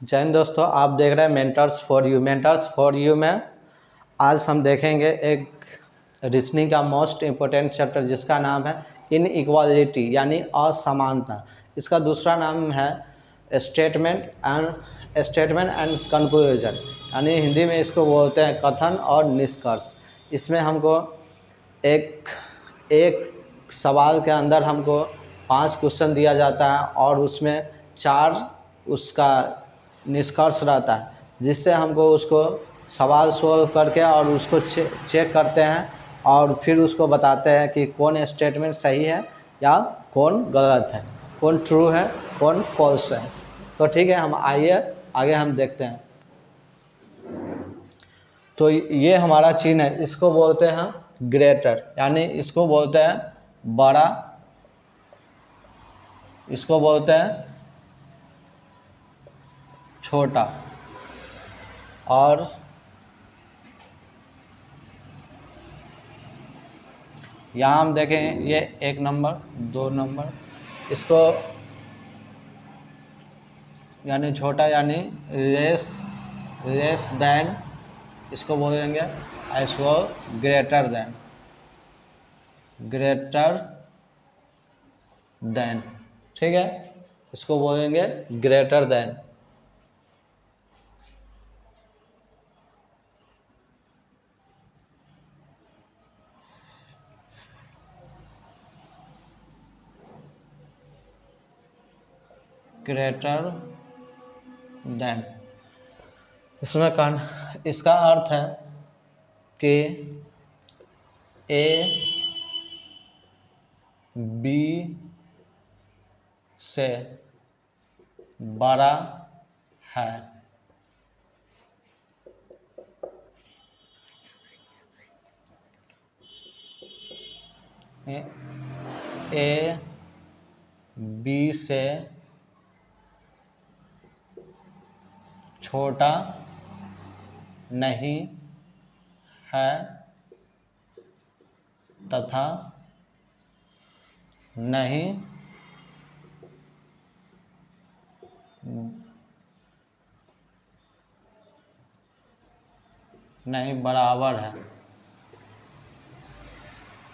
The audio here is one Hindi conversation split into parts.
जय हिंद दोस्तों, आप देख रहे हैं mentors for you. Mentors for you में आज हम देखेंगे एक रीजनिंग का मोस्ट इम्पोर्टेंट चैप्टर जिसका नाम है इनइक्वालिटी यानी असमानता। इसका दूसरा नाम है स्टेटमेंट एंड कंक्लूजन यानी हिंदी में इसको बोलते हैं कथन और निष्कर्ष। इसमें हमको एक एक सवाल के अंदर हमको 5 क्वेश्चन दिया जाता है और उसमें 4 उसका निष्कर्ष रहता है, जिससे हमको उसको सवाल सोल्व करके और उसको चेक करते हैं और फिर उसको बताते हैं कि कौन स्टेटमेंट सही है या कौन गलत है, कौन ट्रू है कौन फॉल्स है। तो ठीक है, हम आइए आगे हम देखते हैं। तो ये हमारा चिन्ह है, इसको बोलते हैं ग्रेटर यानी इसको बोलते हैं बड़ा, इसको बोलते हैं छोटा। और यहाँ हम देखें ये 1 नंबर 2 नंबर, इसको यानी छोटा यानी लेस दैन, इसको बोलेंगे ऐसो ग्रेटर देन। ठीक है, इसको बोलेंगे ग्रेटर देन। ग्रेटर देन इसमें इसका अर्थ है कि ए बी से बड़ा है। ए बी से छोटा नहीं है तथा नहीं बराबर है।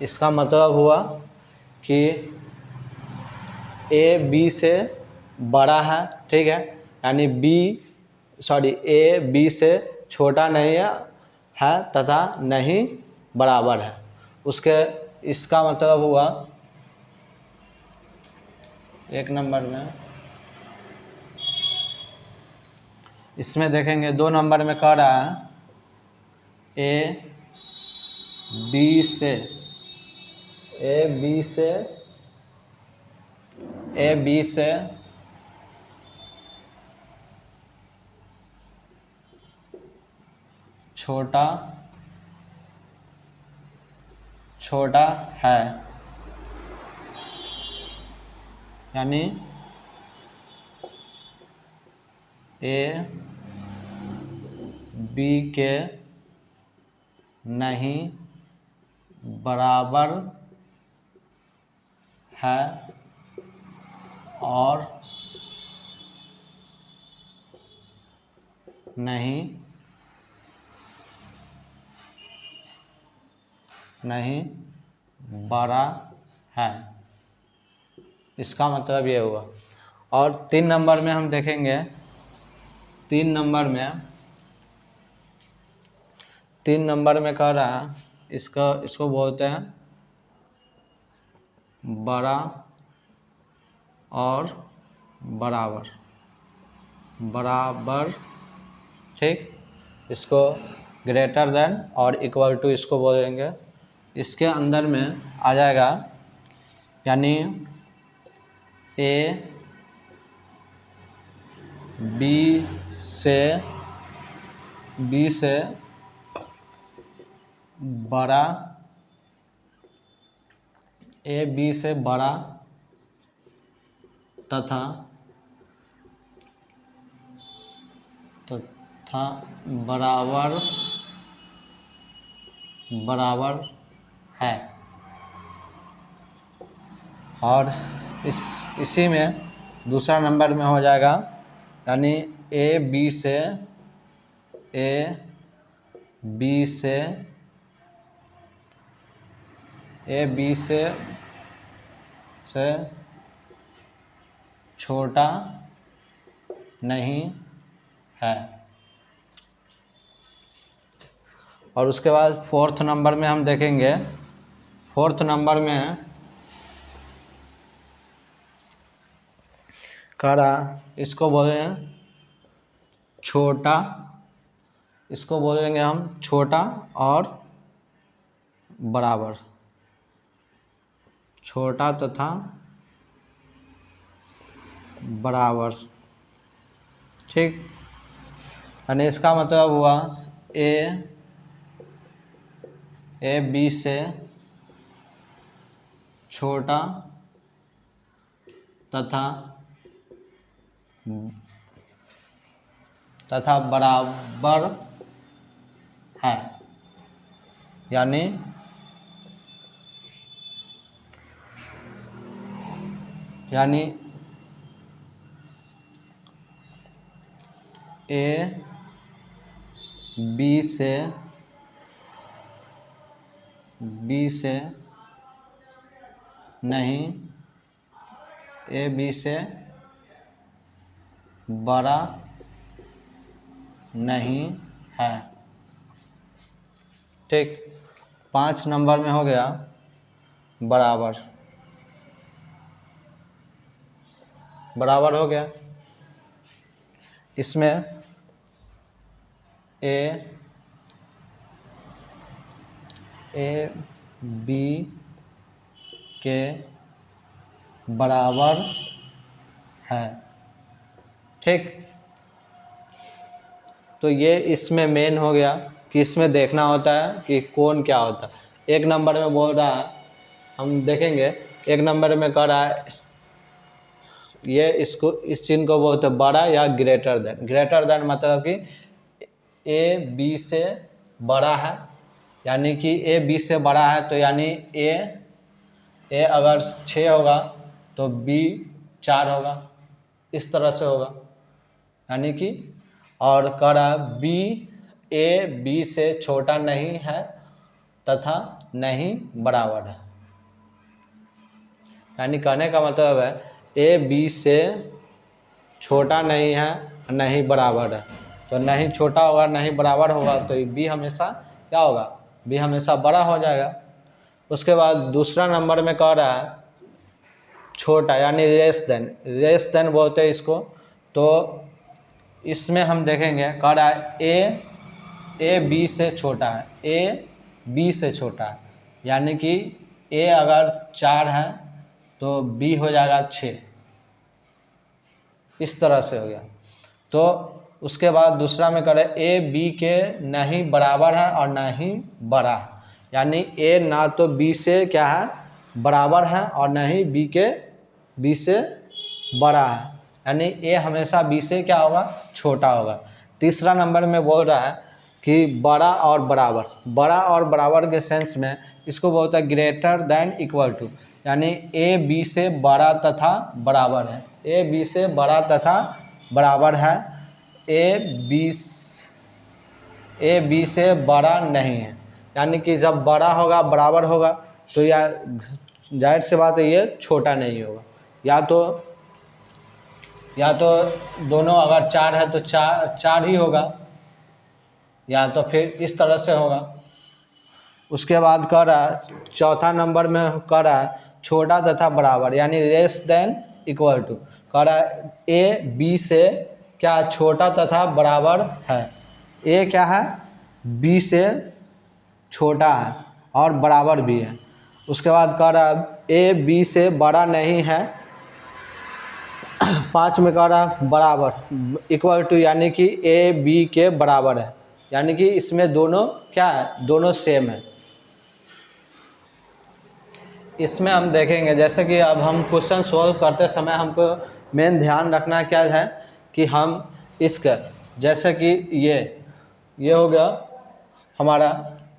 इसका मतलब हुआ कि ए बी से बड़ा है, ठीक है, यानी ए बी से छोटा नहीं है तथा नहीं बराबर है। इसका मतलब हुआ 1 नंबर में, इसमें देखेंगे 2 नंबर में कह रहा है ए बी से छोटा है, यानी ए बी के नहीं बराबर है और नहीं बड़ा है। इसका मतलब ये हुआ। और 3 नंबर में हम देखेंगे, 3 नंबर में कह रहा है इसको बोलते हैं बड़ा और बराबर, ठीक। इसको ग्रेटर देन और इक्वल टू इसको बोलेंगे। इसके अंदर में आ जाएगा यानी ए बी से बड़ा, ए बी से बड़ा तथा बराबर है। और इसी में दूसरा नंबर में हो जाएगा यानी ए बी से ए बी से ए बी से छोटा नहीं है। और उसके बाद फोर्थ नंबर में हम देखेंगे, फोर्थ नंबर में करा, इसको बोलेंगे छोटा, इसको बोलेंगे हम छोटा और बराबर, छोटा तथा बराबर। ठीक, यानी इसका मतलब हुआ ए बी से छोटा तथा बराबर है। यानी ए बी से नहीं, ए बी से बड़ा नहीं है। ठीक, 5 नंबर में हो गया बराबर, बराबर हो गया। इसमें ए बी के बराबर है। ठीक, तो ये इसमें मेन हो गया कि इसमें देखना होता है कि कौन क्या होता है। 1 नंबर में बोल रहा है, हम देखेंगे 1 नंबर में कह रहा है ये इसको, इस चिन्ह को बोलते हैं बड़ा या ग्रेटर देन। ग्रेटर देन मतलब कि ए बी से बड़ा है, यानी कि ए बी से बड़ा है, तो यानी ए अगर 6 होगा तो बी 4 होगा, इस तरह से होगा। यानी कि और कह रहा बी ए बी से छोटा नहीं है तथा नहीं बराबर है। यानी कहने का मतलब है ए बी से छोटा नहीं है, नहीं बराबर है। तो नहीं छोटा होगा नहीं बराबर होगा तो बी हमेशा क्या होगा, बी हमेशा बड़ा हो जाएगा। उसके बाद दूसरा नंबर में कह रहा है छोटा, यानी लेस देन बोलते हैं इसको। तो इसमें हम देखेंगे कह रहा है ए बी से छोटा है, ए बी से छोटा है, यानी कि ए अगर 4 है तो बी हो जाएगा 6, इस तरह से हो गया। तो उसके बाद दूसरा में करें ए बी के नहीं बराबर है और ना ही बड़ा है, यानी ए ना तो बी से क्या है बराबर है और ना ही बी से बड़ा है, यानी ए हमेशा बी से क्या होगा छोटा होगा। तीसरा नंबर में बोल रहा है कि बड़ा और बराबर, बड़ा और बराबर के सेंस में इसको बोलता है ग्रेटर देन इक्वल टू, यानी ए बी से बड़ा तथा बराबर है, ए बी से बड़ा तथा बराबर है, ए बी से बड़ा नहीं है। यानी कि जब बड़ा होगा बराबर होगा तो या जाहिर सी बात है ये छोटा नहीं होगा, या तो दोनों अगर 4 है तो 4 ही होगा, या तो फिर इस तरह से होगा। उसके बाद कह रहा है चौथा नंबर में कह रहा है छोटा तथा बराबर, यानी लेस देन इक्वल टू। कह रहा है ए बी से क्या छोटा तथा बराबर है, ए क्या है बी से छोटा है और बराबर भी है। उसके बाद कह रहा है ए बी से बड़ा नहीं है, 5 में कह रहा है बराबर इक्वल टू, यानी कि ए बी के बराबर है, यानी कि इसमें दोनों क्या है दोनों सेम है। इसमें हम देखेंगे जैसे कि अब हम क्वेश्चन सॉल्व करते समय हमको मेन ध्यान रखना क्या है कि हम इसका जैसे कि ये हो गया हमारा,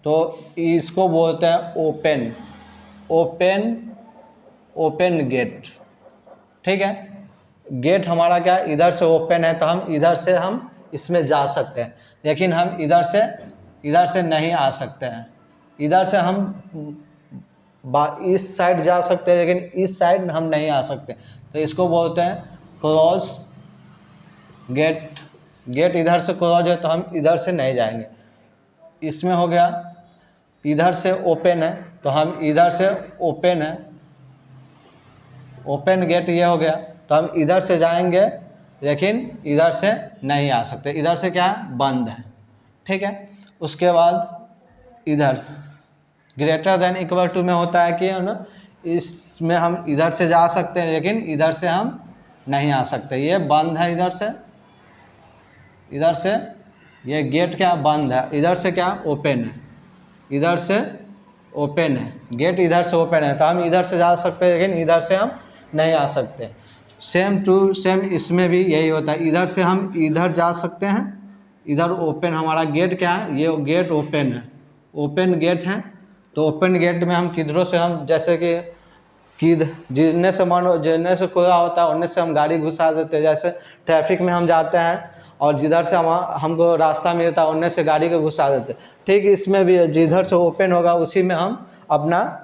तो इसको बोलते हैं ओपन गेट। ठीक है, गेट हमारा क्या इधर से ओपन है, तो हम इधर से हम इसमें जा सकते हैं, लेकिन हम इधर से नहीं आ सकते हैं। इधर से हम इस साइड जा सकते हैं, लेकिन इस साइड हम नहीं आ सकते, तो इसको बोलते हैं क्लोज गेट। गेट इधर से क्लोज है तो हम इधर से नहीं जाएंगे। इसमें हो गया इधर से ओपन है, तो हम इधर से ओपन है, ओपन गेट ये हो गया, तो हम इधर से जाएंगे, लेकिन इधर से नहीं आ सकते, इधर से क्या है बंद है। ठीक है, उसके बाद इधर ग्रेटर देन इक्वल टू में होता है कि ना, इसमें हम इधर से जा सकते हैं, लेकिन इधर से हम नहीं आ सकते, ये बंद है इधर से ये गेट क्या बंद है, इधर से क्या ओपन है, इधर से ओपन है, गेट इधर से ओपन है, तो हम इधर से जा सकते हैं, लेकिन इधर से हम नहीं आ सकते। सेम टू सेम इसमें भी यही होता है, इधर से हम इधर जा सकते हैं, इधर ओपन हमारा गेट क्या है, ये गेट ओपन है, ओपन गेट है, तो ओपन गेट में हम किधरों से हम जैसे कि जितने से खुला होता है उनने से हम गाड़ी घुसा देते हैं। जैसे ट्रैफिक में हम जाते हैं और जिधर से हमको रास्ता मिलता है उनने से गाड़ी को घुसा देते हैं। ठीक इसमें भी जिधर से ओपन होगा उसी में हम अपना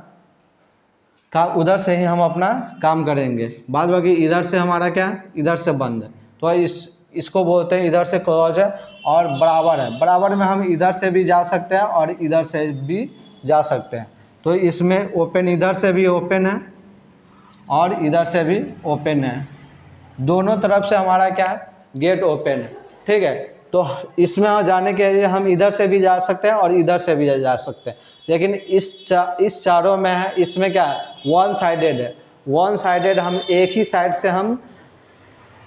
उधर से ही हम अपना काम करेंगे। बाद बाकी इधर से हमारा क्या इधर से बंद है, तो इसको बोलते हैं इधर से क्लोज है। और बराबर है, बराबर में हम इधर से भी जा सकते हैं और इधर से भी जा सकते हैं। तो इसमें ओपन इधर से भी ओपन है और इधर से भी ओपन है, दोनों तरफ से हमारा क्या है गेट ओपन है। ठीक है, तो इसमें जाने के लिए हम इधर से भी जा सकते हैं और इधर से भी जा सकते हैं, लेकिन इस चारों में है, इसमें क्या है वन साइडेड है। वन साइडेड हम एक ही साइड से हम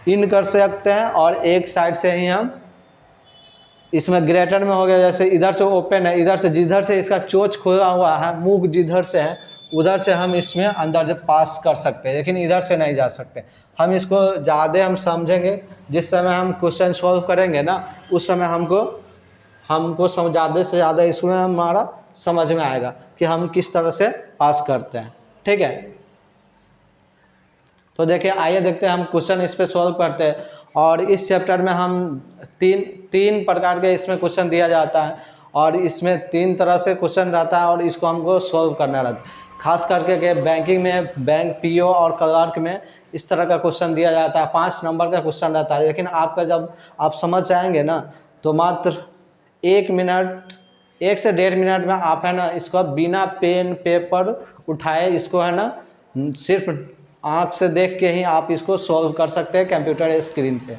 इन कर सकते हैं और एक साइड से ही हम इसमें ग्रेटर में हो गया, जैसे इधर से ओपन है, इधर से जिधर से इसका चोच खुला हुआ है, मुंह जिधर से है उधर से हम इसमें अंदर से पास कर सकते हैं, लेकिन इधर से नहीं जा सकते। हम इसको ज़्यादा हम समझेंगे जिस समय हम क्वेश्चन सॉल्व करेंगे ना, उस समय हमको ज़्यादा से ज़्यादा इसमें हमारा समझ में आएगा कि हम किस तरह से पास करते हैं। ठीक है, तो देखिए आइए देखते हैं हम क्वेश्चन इस पर सॉल्व करते हैं। और इस चैप्टर में हम तीन प्रकार के इसमें क्वेश्चन दिया जाता है और इसमें 3 तरह से क्वेश्चन रहता है और इसको हमको सॉल्व करना रहता है। खास करके के बैंकिंग में बैंक पीओ और क्लर्क में इस तरह का क्वेश्चन दिया जाता है, 5 नंबर का क्वेश्चन रहता है। लेकिन आपका जब आप समझ जाएंगे ना, तो मात्र 1 से 1.5 मिनट में आप है ना इसको बिना पेन पेपर उठाए इसको है ना सिर्फ आँख से देख के ही आप इसको सॉल्व कर सकते हैं कंप्यूटर स्क्रीन पे।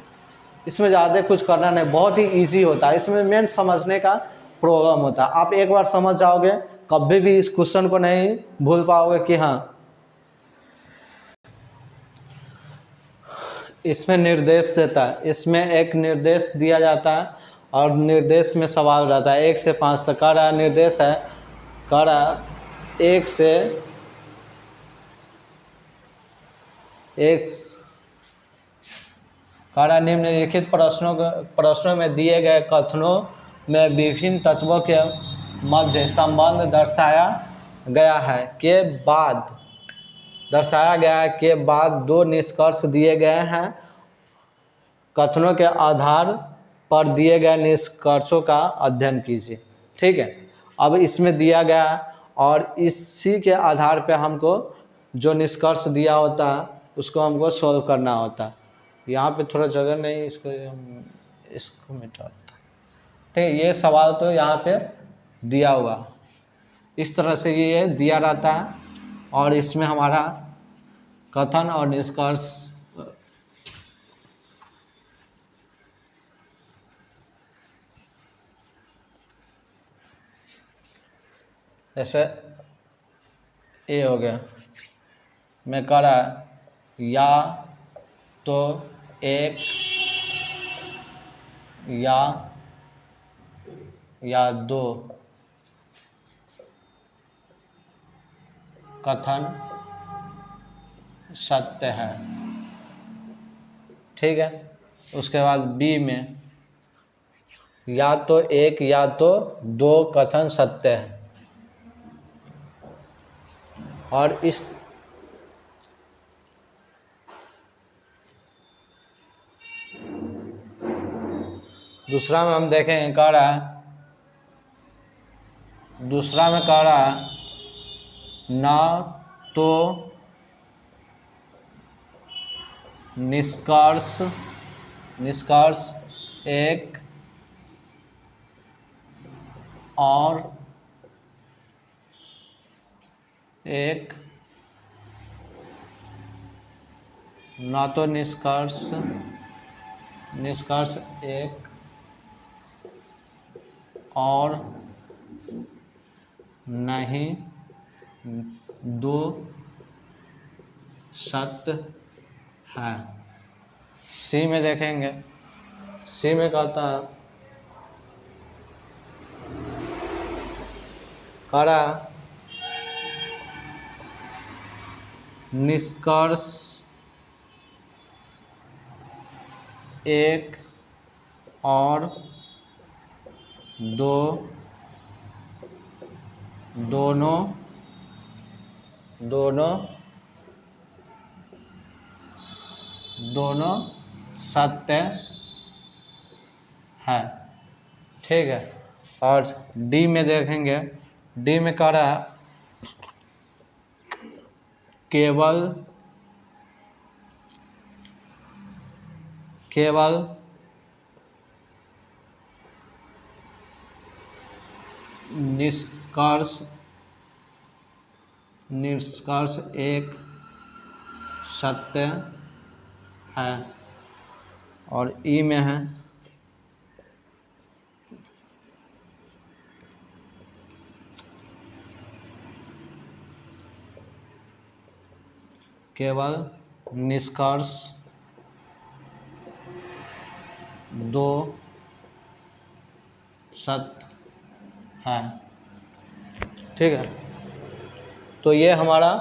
इसमें ज़्यादा कुछ करना नहीं, बहुत ही इजी होता है। इसमें मेन समझने का प्रॉब्लम होता है। आप एक बार समझ जाओगे कभी भी इस क्वेश्चन को नहीं भूल पाओगे कि हाँ। इसमें निर्देश देता है, इसमें एक निर्देश दिया जाता है और निर्देश में सवाल रहता है 1 से 5 तक का रहा निर्देश है, का रहा 1 से 1 कार्य निम्नलिखित प्रश्नों में दिए गए कथनों में विभिन्न तत्वों के मध्य संबंध दर्शाया गया है के बाद 2 निष्कर्ष दिए गए हैं। कथनों के आधार पर दिए गए निष्कर्षों का अध्ययन कीजिए। ठीक है, अब इसमें दिया गया और इसी के आधार पर हमको जो निष्कर्ष दिया होता है उसको हमको सॉल्व करना होता है। यहाँ पे थोड़ा जगह नहीं, इसको मिटाता। ठीक, ये सवाल तो यहाँ पे दिया हुआ इस तरह से ये दिया रहता है और इसमें हमारा कथन और निष्कर्ष जैसे ये हो गया, मैं कह रहा या तो 1 या 2 कथन सत्य है। ठीक है, उसके बाद बी में या तो 1 या तो 2 कथन सत्य है। और दूसरा में हम देखेंगे, कह रहा है दूसरा में कह रहा है न तो निष्कर्ष एक और एक, न तो निष्कर्ष एक और नहीं दो सत्य है। सी में देखेंगे, सी में कहता है, करा निष्कर्ष एक और दो दोनों सत्य है। ठीक है। और डी में देखेंगे, डी में कह रहा है केवल निष्कर्ष एक सत्य है। और ई में है केवल निष्कर्ष दो सत्य है। ठीक है। तो ये हमारा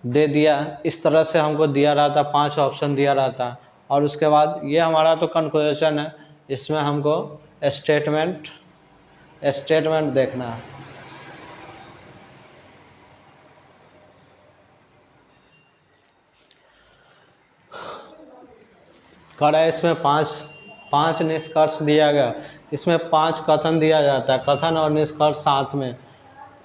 दे दिया, इस तरह से हमको दिया रहा था, 5 ऑप्शन दिया रहा था। और उसके बाद ये हमारा तो कंक्लूजन है, इसमें हमको स्टेटमेंट देखना है। करा इसमें 5 निष्कर्ष दिया गया, इसमें 5 कथन दिया जाता है, कथन और निष्कर्ष साथ में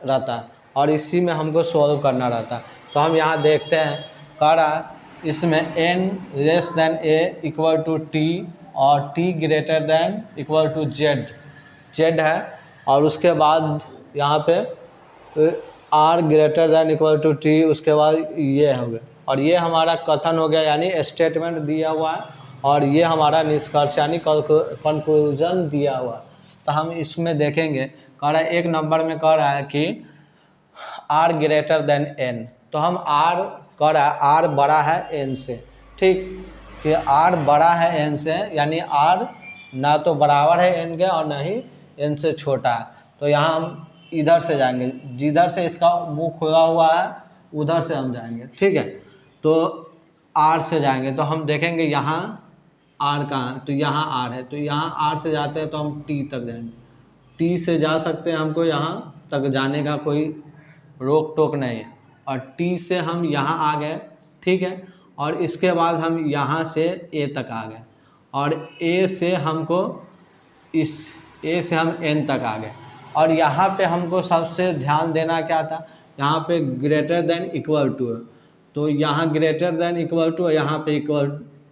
रहता है और इसी में हमको सॉल्व करना रहता है। तो हम यहाँ देखते हैं, करा इसमें n less than a equal to T और t greater than equal to z है। और उसके बाद यहाँ पे r greater than equal to t, उसके बाद ये हो गया। और ये हमारा कथन हो गया, यानी स्टेटमेंट दिया हुआ है। और ये हमारा निष्कर्ष यानी कंक्लूजन दिया हुआ। तो हम इसमें देखेंगे, कह रहा है एक नंबर में कह रहा है कि r ग्रेटर देन n। तो हम r कह रहा है r बड़ा है n से। ठीक, कि r बड़ा है n से, यानी r ना तो बराबर है n के और ना ही n से छोटा है। तो यहाँ हम इधर से जाएंगे, जिधर से इसका मुंह खुला हुआ है उधर से हम जाएंगे। ठीक है। तो r से जाएंगे तो हम देखेंगे यहाँ r कहाँ है, तो यहाँ r है। तो यहाँ r से जाते हैं तो हम t तक जाएंगे, t से जा सकते हैं, हमको यहाँ तक जाने का कोई रोक टोक नहीं है। और t से हम यहाँ आ गए। ठीक है। और इसके बाद हम यहाँ से a तक आ गए और a से हमको a से हम n तक आ गए। और यहाँ पे हमको सबसे ध्यान देना क्या था, यहाँ पे ग्रेटर देन इक्वल टू है। तो यहाँ ग्रेटर देन इक्वल टू है, यहाँ पे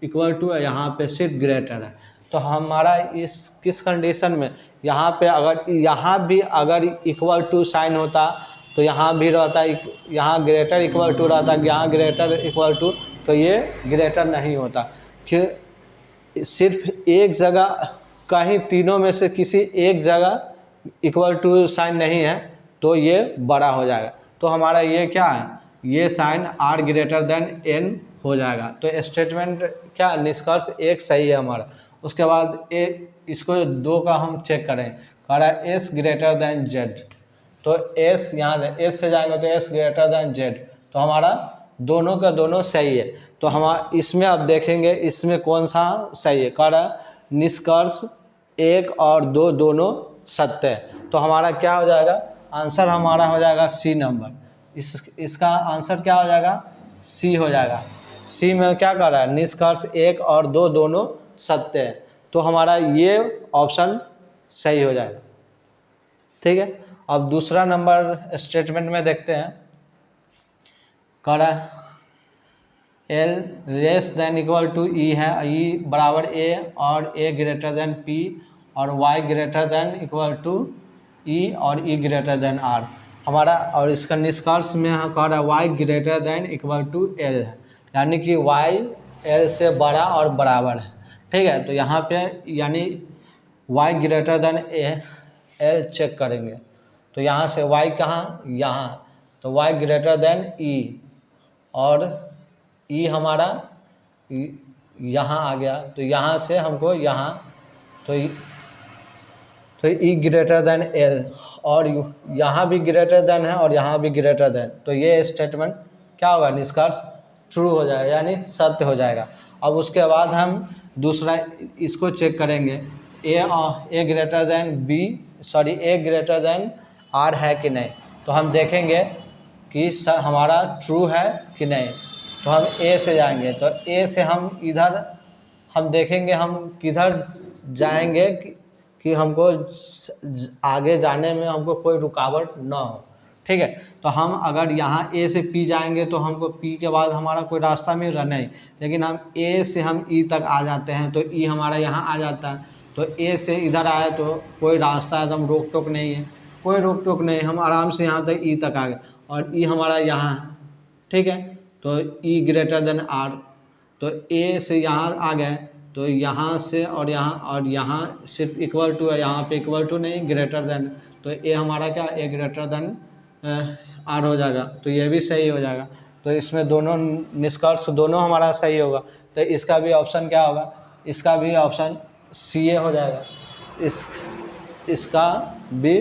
इक्वल टू है, यहाँ पे सिर्फ ग्रेटर है। तो हमारा इस किस कंडीशन में, यहाँ पे अगर यहाँ भी अगर इक्वल टू साइन होता तो यहाँ भी रहता, यहाँ ग्रेटर इक्वल टू रहता, यहाँ ग्रेटर इक्वल टू, तो ये ग्रेटर नहीं होता। कि सिर्फ एक जगह, कहीं तीनों में से किसी एक जगह इक्वल टू साइन नहीं है तो ये बड़ा हो जाएगा। तो हमारा ये क्या है, ये sign r greater than n हो जाएगा। तो स्टेटमेंट क्या, निष्कर्ष एक सही है हमारा। उसके बाद इसको 2 का हम चेक करें, कह रहा है s ग्रेटर देन z। तो s यहाँ s से जाएंगे तो s ग्रेटर देन z, तो हमारा दोनों का दोनों सही है। तो हमारा इसमें अब देखेंगे इसमें कौन सा सही है, कह रहा है निष्कर्ष 1 और 2 दोनों सत्य है। तो हमारा क्या हो जाएगा, आंसर हमारा हो जाएगा सी नंबर। इसका आंसर क्या हो जाएगा, सी हो जाएगा। सी में क्या कर रहा है, निष्कर्ष 1 और 2 दोनों सत्य है। तो हमारा ये ऑप्शन सही हो जाएगा। ठीक है, अब दूसरा नंबर स्टेटमेंट में देखते हैं। कह रहा है L less than equal to E है, ई बराबर ए और ए ग्रेटर देन पी और Y greater than equal to E और ई ग्रेटर देन आर हमारा। और इसका निष्कर्ष में कह रहा है Y greater than equal to L है, यानी कि वाई एल से बड़ा और बराबर है। ठीक है, तो यहाँ पे यानी Y greater than L check करेंगे, तो यहाँ से वाई कहाँ, यहाँ, तो वाई ग्रेटर देन ई और ई हमारा यहाँ आ गया, तो यहाँ से हमको यहाँ तो ई ग्रेटर देन एल और यहाँ भी ग्रेटर देन है और यहाँ भी ग्रेटर देन, तो ये स्टेटमेंट क्या होगा, निष्कर्ष ट्रू हो जाएगा, यानी सत्य हो जाएगा। अब उसके बाद हम दूसरा इसको चेक करेंगे, A greater than B sorry A greater than R है कि नहीं। तो हम देखेंगे कि हमारा ट्रू है कि नहीं, तो हम ए से जाएंगे, तो ए से हम इधर हम देखेंगे हम किधर जाएंगे कि हमको आगे जाने में हमको कोई रुकावट ना हो। ठीक है, तो हम अगर यहाँ ए से पी जाएंगे तो हमको पी के बाद हमारा कोई रास्ता मिल रहा नहीं, लेकिन हम ए से हम ई तक आ जाते हैं, तो ई हमारा यहाँ आ जाता है, तो ए से इधर आए तो कोई रास्ता एकदम रोक टोक नहीं है, कोई रोक टोक नहीं, हम आराम से यहाँ तक ई तक आ गए और ई हमारा यहाँ है। ठीक है, तो ई ग्रेटर देन आर, तो ए से यहाँ आ गए, तो यहाँ से और यहाँ सिर्फ इक्वल टू है, यहाँ पे इक्वल टू नहीं ग्रेटर देन, तो ए हमारा क्या ए ग्रेटर देन आर हो जाएगा, तो ये भी सही हो जाएगा। तो इसमें दोनों निष्कर्ष दोनों हमारा सही होगा, तो इसका भी ऑप्शन क्या होगा, इसका भी ऑप्शन सी ए हो जाएगा, इसका भी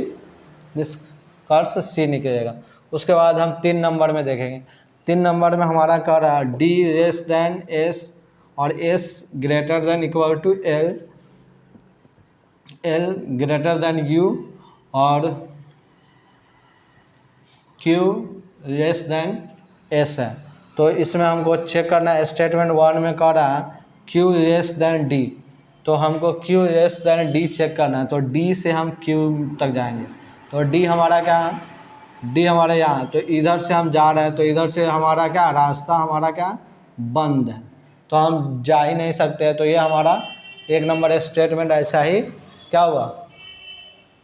निष्कर्ष सी निकलेगा। उसके बाद हम 3 नंबर में देखेंगे। 3 नंबर में हमारा कह रहा है डी लेस देन एस और S greater than equal to L, L greater than U और क्यू लेस देन एस है। तो इसमें हमको चेक करना है, स्टेटमेंट 1 में कह रहा है क्यू लेस देन डी, तो हमको Q less than D check करना है, तो डी से हम क्यू तक जाएंगे, तो डी हमारा क्या है, डी हमारे यहाँ, तो इधर से हम जा रहे हैं, तो इधर से हमारा क्या रास्ता हमारा क्या बंद है, तो हम जा ही नहीं सकते हैं, तो ये हमारा 1 नंबर स्टेटमेंट ऐसा ही क्या हुआ,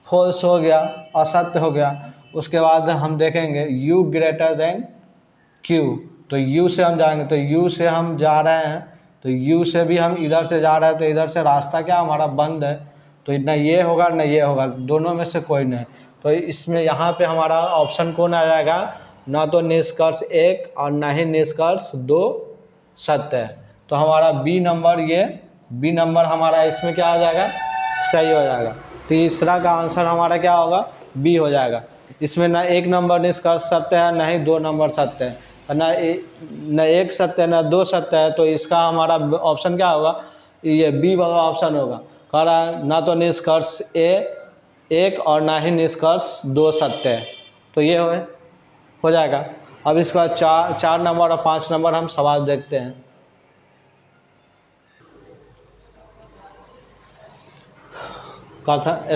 फॉल्स हो गया, असत्य हो गया। उसके बाद हम देखेंगे u ग्रेटर देन q, तो u से हम जाएंगे, तो u से हम जा रहे हैं, तो u से भी हम इधर से जा रहे हैं, तो इधर से रास्ता क्या हमारा बंद है, तो न ये होगा न ये होगा, दोनों में से कोई नहीं, तो इसमें यहाँ पे हमारा ऑप्शन कौन आ जाएगा, ना तो निष्कर्ष 1 और ना ही निष्कर्ष 2 सत्य है, तो हमारा बी नंबर, ये बी नंबर हमारा इसमें क्या आ जाएगा, सही हो जाएगा। तीसरा का आंसर हमारा क्या होगा, बी हो जाएगा। इसमें ना 1 नंबर निष्कर्ष सत्य है, ना ही 2 नंबर सत्य है, ना 1 सत्य है ना 2 सत्य है, तो इसका हमारा ऑप्शन क्या होगा, ये बी वाला ऑप्शन होगा। कह रहा है ना तो निष्कर्ष 1 और ना ही निष्कर्ष 2 सत्य है, तो ये हो जाएगा। अब इसका 4 नंबर और 5 नंबर हम सवाल देखते हैं।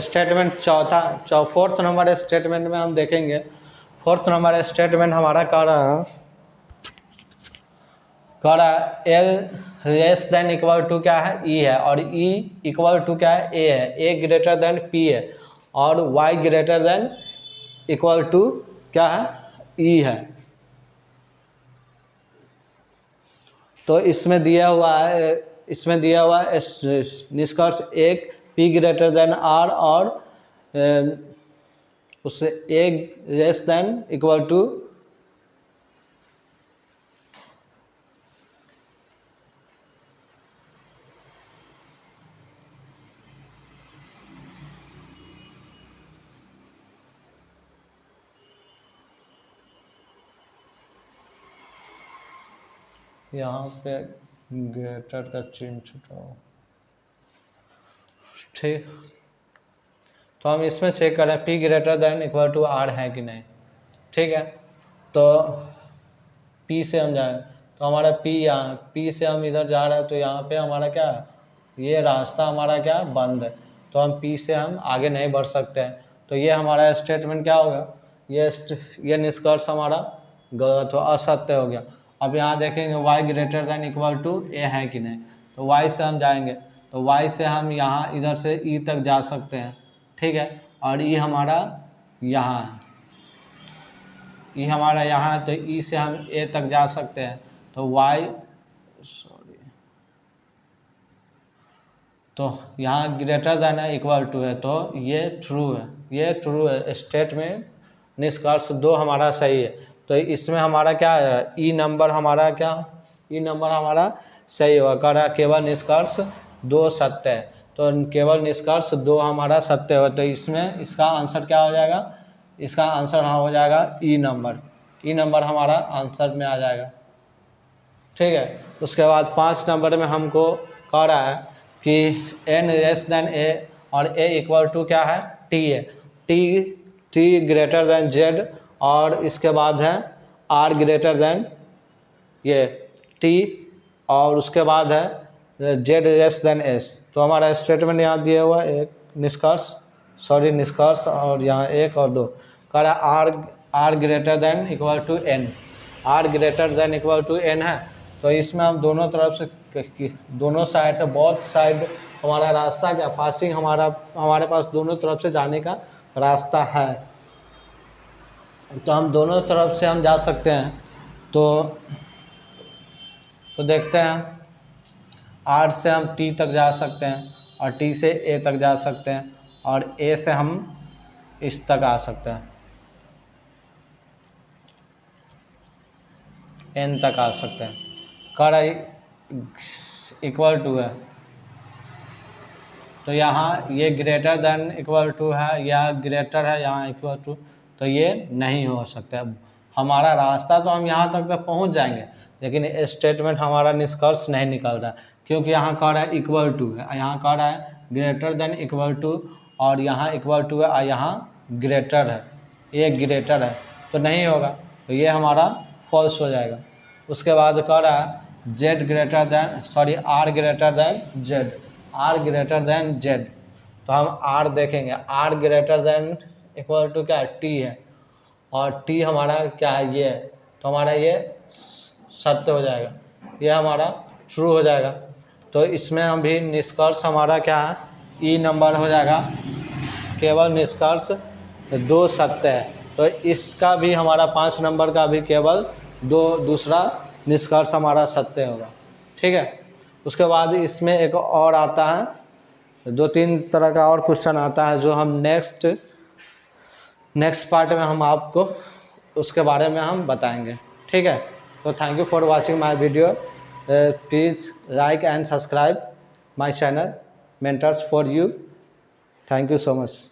स्टेटमेंट फोर्थ नंबर स्टेटमेंट में हम देखेंगे। 4th नंबर स्टेटमेंट हमारा कह रहा है L less than equal to क्या है, ई है, और ई इक्वल टू क्या है, ए है, ए ग्रेटर देन पी है, और Y greater than equal to क्या है, ई है। तो इसमें दिया हुआ है निष्कर्ष 1 पी ग्रेटर देन आर और उससे ए लेस देन इक्वल टू यहाँ पे ग्रेटर का चिन्ह छुटाओ, ठीक। तो हम इसमें चेक करें P greater than equal to R है कि नहीं, ठीक है। तो P से हम जाएँ, तो हमारा P यहाँ, P से हम इधर जा रहे हैं, तो यहाँ पे हमारा क्या है ये रास्ता हमारा क्या बंद है, तो हम पी से हम आगे नहीं बढ़ सकते हैं। तो ये हमारा स्टेटमेंट क्या होगा, ये निष्कर्ष हमारा गलत हो, असत्य हो गया। अब यहाँ देखेंगे y greater than equal to A है कि नहीं, तो y से हम जाएंगे, तो y से हम यहाँ इधर से e तक जा सकते हैं, ठीक है। और e हमारा यहाँ है, e हमारा यहाँ है, तो e से हम a तक जा सकते हैं। तो तो यहाँ ग्रेटर दैन है इक्वल टू है, तो ये ट्रू है, ये ट्रू है। स्टेट में निष्कर्ष 2 हमारा सही है। तो इसमें हमारा क्या है, ई नंबर हमारा क्या, ई नंबर हमारा सही होगा। कह रहा केवल निष्कर्ष 2 सत्य है, तो केवल निष्कर्ष 2 हमारा सत्य होगा। तो इसमें इसका आंसर क्या हो जाएगा, इसका आंसर हाँ हो जाएगा ई नंबर। ई नंबर हमारा आंसर में आ जाएगा, ठीक है। उसके बाद 5 नंबर में हमको कह रहा है कि n लेस दैन a और a इक्वल टू क्या है, t है। t ग्रेटर दैन z और इसके बाद है r ग्रेटर दैन ये t और उसके बाद है z लेस दैन s। तो हमारा स्टेटमेंट यहाँ दिया हुआ है, एक निष्कर्ष और यहाँ 1 और 2 कह रहा है r greater than equal to n, r greater than equal to n है। तो इसमें हम दोनों तरफ से, दोनों साइड से, बोथ साइड हमारा रास्ता क्या, पासिंग हमारे पास दोनों तरफ से जाने का रास्ता है, तो हम दोनों तरफ से हम जा सकते हैं। तो देखते हैं, R से हम T तक जा सकते हैं और T से A तक जा सकते हैं और A से हम इस तक आ सकते हैं, N तक आ सकते हैं। कर इक्वल टू है, तो यहाँ ये ग्रेटर देन इक्वल टू है, या ग्रेटर है यहाँ इक्वल टू, तो ये नहीं हो सकता। हमारा रास्ता तो हम यहाँ तक पहुँच जाएंगे, लेकिन स्टेटमेंट हमारा निष्कर्ष नहीं निकल रहा है, क्योंकि यहाँ कह रहा है इक्वल टू है, यहाँ कह रहा है ग्रेटर देन इक्वल टू, और यहाँ इक्वल टू है और यहाँ ग्रेटर है, ये ग्रेटर है, तो नहीं होगा, तो ये हमारा फॉल्स हो जाएगा। उसके बाद कह रहा है z greater than r greater than z, r greater than z, तो हम r देखेंगे, r greater than equal to क्या है, t है, और t हमारा क्या है, ये है, तो हमारा ये सत्य हो जाएगा, ये हमारा ट्रू हो जाएगा। तो इसमें हम भी निष्कर्ष हमारा क्या है, ई नंबर हो जाएगा, केवल निष्कर्ष 2 सत्य है, तो इसका भी हमारा 5 नंबर का भी केवल दूसरा निष्कर्ष हमारा सत्य होगा, ठीक है। उसके बाद इसमें एक और आता है, 2-3 तरह का और क्वेश्चन आता है, जो हम नेक्स्ट पार्ट में हम आपको उसके बारे में हम बताएंगे, ठीक है। तो thank you for watching my video, please like and subscribe my channel mentors for you. Thank you so much.